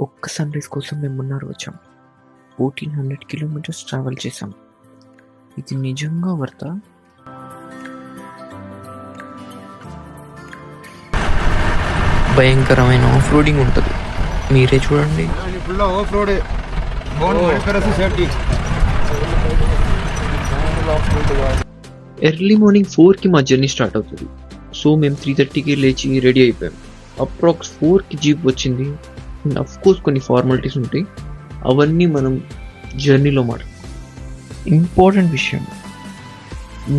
ఒక్క sun rise కోసం మేము మున్నార్ వచ్చాం. 1400 కిలోమీటర్స్ ట్రావెల్ చేసాం. ఇది నిజంగా వర్తా? భయంకరమైన ఆఫ్ రోడింగ్ ఉంటుంది, మీరే చూడండి. ఎర్లీ మార్నింగ్ 4కి మా జర్నీ స్టార్ట్ అవుతుంది. సో మేము 3:30కి లేచి రెడీ అయిపోయాం. అప్రాక్స్ 4కి జీప్ వచ్చింది. అండ్ అఫ్ కోర్స్ కొన్ని ఫార్మాలిటీస్ ఉంటాయి, అవన్నీ మనం జర్నీలో మాట్లాడతాం. ఇంపార్టెంట్ విషయం,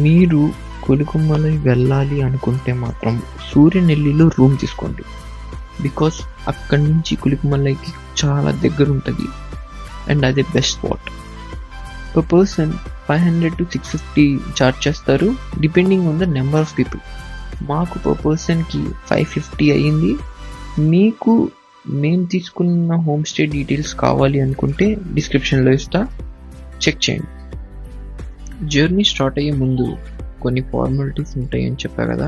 మీరు కొలుకుమలై వెళ్ళాలి అనుకుంటే మాత్రం సూర్యనెల్లిలో రూమ్ తీసుకోండి. బికాస్ అక్కడి నుంచి కొలుకుమలైకి చాలా దగ్గర ఉంటుంది అండ్ అదే best spot. Per person 500 to 650 charge చేస్తారు, depending on the number of people. మాకు పర్ పర్సన్కి 550 అయ్యింది. మీకు మేము తీసుకున్న హోమ్ స్టే డీటెయిల్స్ కావాలి అనుకుంటే డిస్క్రిప్షన్లో ఇస్తా, చెక్ చేయండి. జర్నీ స్టార్ట్ అయ్యే ముందు కొన్ని ఫార్మాలిటీస్ ఉంటాయని చెప్పా కదా.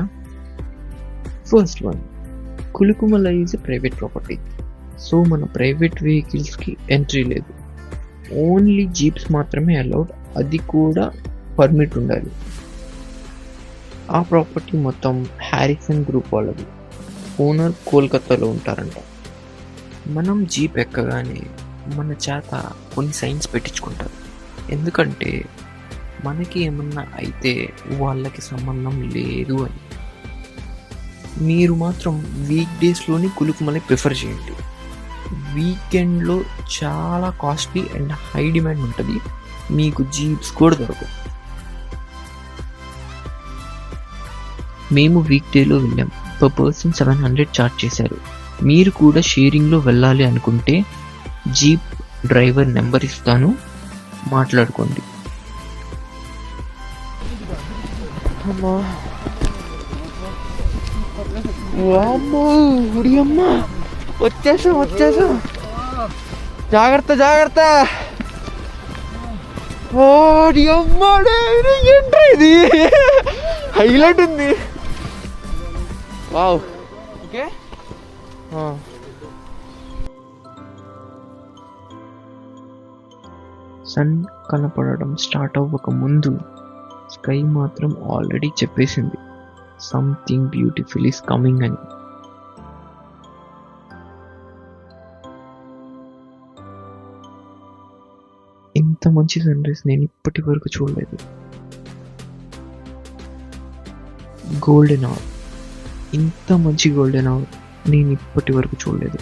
First one, Kulukumalai is a private property. So మన ప్రైవేట్ వెహికల్స్కి ఎంట్రీ లేదు, ఓన్లీ జీప్స్ మాత్రమే అలౌడ్, అది కూడా పర్మిట్ ఉండాలి. ఆ ప్రాపర్టీ మొత్తం హ్యారిసన్ గ్రూప్ వాళ్ళది, ఓనర్ కోల్కతాలో ఉంటారంట. మనం జీప్ ఎక్కగానే మన చేత కొన్ని సైన్స్ పెట్టించుకుంటారు, ఎందుకంటే మనకి ఏమన్నా అయితే వాళ్ళకి సంబంధం లేదు అని. మీరు మాత్రం వీక్ డేస్లోని కులుకుమలై ప్రిఫర్ చేయండి. వీకెండ్లో చాలా కాస్ట్లీ అండ్ హై డిమాండ్ ఉంటుంది, మీకు జీప్స్ కూడా దొరకవు. మేము వీక్ డేలో వెళ్ళాం, పర్ పర్సన్ 700 చార్జ్ చేశారు. మీరు కూడా షేరింగ్లో వెళ్ళాలి అనుకుంటే జీప్ డ్రైవర్ నెంబర్ ఇస్తాను, మాట్లాడుకోండి. వచ్చేసా, జాగ్రత్త జాగ్రత్త. ఏంట్రా ఇది, హైలైట్ ఉంది. Wow, okay. సన్ కనపడడం స్టార్ట్ అవ్వక ముందు స్కై మాత్రం ఆల్రెడీ చెప్పేసింది సంథింగ్ బ్యూటిఫుల్ ఈస్ కమింగ్ అని. ఇంత మంచి సన్ రైజ్ నేను ఇప్పటి వరకు చూడలేదు. గోల్డెన్ అవర్, ఇంత మంచి గోల్డెన్ అవర్ నేను ఇప్పటి వరకు చూడలేదు.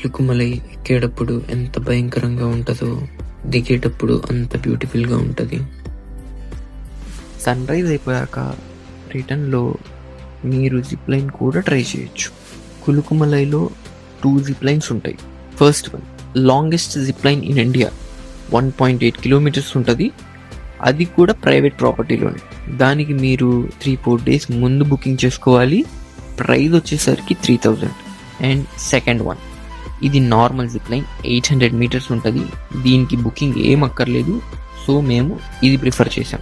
కులుకుమలై ఎక్కేటప్పుడు ఎంత భయంకరంగా ఉంటుందో, దిగేటప్పుడు అంత బ్యూటిఫుల్గా ఉంటుంది. సన్ రైజ్ అయిపోయాక రిటర్న్లో మీరు జిప్ లైన్ కూడా ట్రై చేయొచ్చు. కులుకుమలైలో 2 జిప్ లైన్స్ ఉంటాయి. First one, longest zip line in India, 1.8 kilometres ఉంటుంది. అది కూడా ప్రైవేట్ ప్రాపర్టీలోనే. దానికి మీరు 3-4 డేస్ ముందు బుకింగ్ చేసుకోవాలి. ప్రైస్ వచ్చేసరికి 3000. అండ్ సెకండ్ వన్, ఇది నార్మల్ జిప్ లైన్, 800 మీటర్స్ ఉంటుంది. దీనికి బుకింగ్ ఏం అక్కర్లేదు, సో మేము ఇది ప్రిఫర్ చేసాం.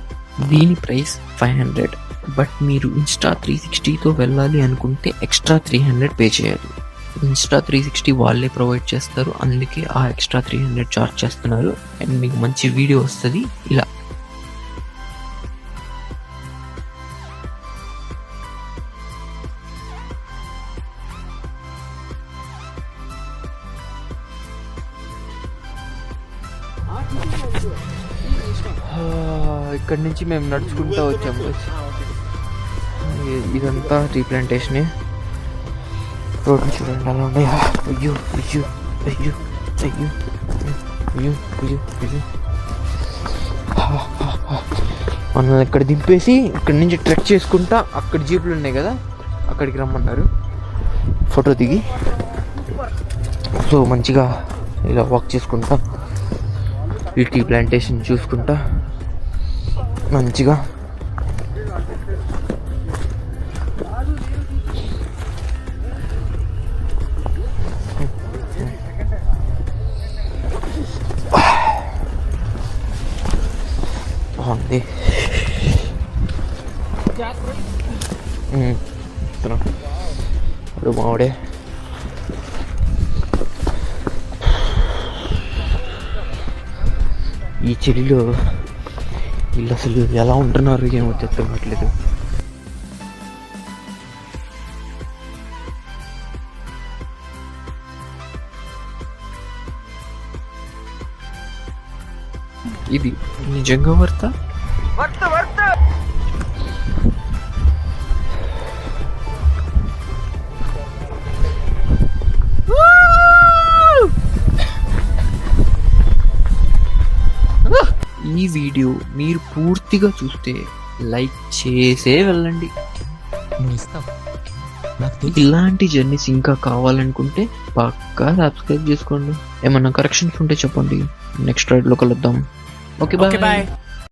దీని ప్రైస్ 500. బట్ మీరు ఇన్స్టా 360తో వెళ్ళాలి అనుకుంటే ఎక్స్ట్రా 300 పే చేయాలి. ఇన్స్టా 360 వాళ్ళే ప్రొవైడ్ చేస్తారు, అందుకే ఆ ఎక్స్ట్రా 300 చార్జ్ చేస్తున్నారు. అండ్ మీకు మంచి వీడియో వస్తుంది. ఇలా ఇక్కడి నుంచి మేము నడుచుకుంటూ వచ్చాము. ఇదంతా రీప్లాంటేషనే. రోడ్లు చూడండి అలా ఉన్నాయి. అయ్యో అయ్యో అయ్యో, అయ్యో అయ్యో అయ్యో అయ్యో. మనల్ని ఇక్కడ దింపేసి ఇక్కడ నుంచి ట్రెక్ చేసుకుంటా అక్కడ జీపులు ఉన్నాయి కదా అక్కడికి రమ్మన్నారు ఫోటో దిగి. సో మంచిగా ఇలా వాక్ చేసుకుంటా ఈ టీ ప్లాంటేషన్ చూసుకుంటా మంచిగా బాగుంది. ఇప్పుడు మావిడే ఈ చెల్లిలో వీళ్ళు అసలు ఎలా ఉంటున్నారు ఏమో అర్థం కావట్లేదు. ఇది నిజంగా వర్త ఈ వీడియో మీరు పూర్తిగా చూస్తే లైక్ చేసే వెళ్ళండి. ఇలాంటి జర్నీస్ ఇంకా కావాలనుకుంటే పక్కా సబ్స్క్రైబ్ చేసుకోండి. ఏమన్నా కరెక్షన్స్ ఉంటే చెప్పండి. నెక్స్ట్ రైడ్ లో కలుద్దాం. Okay bye.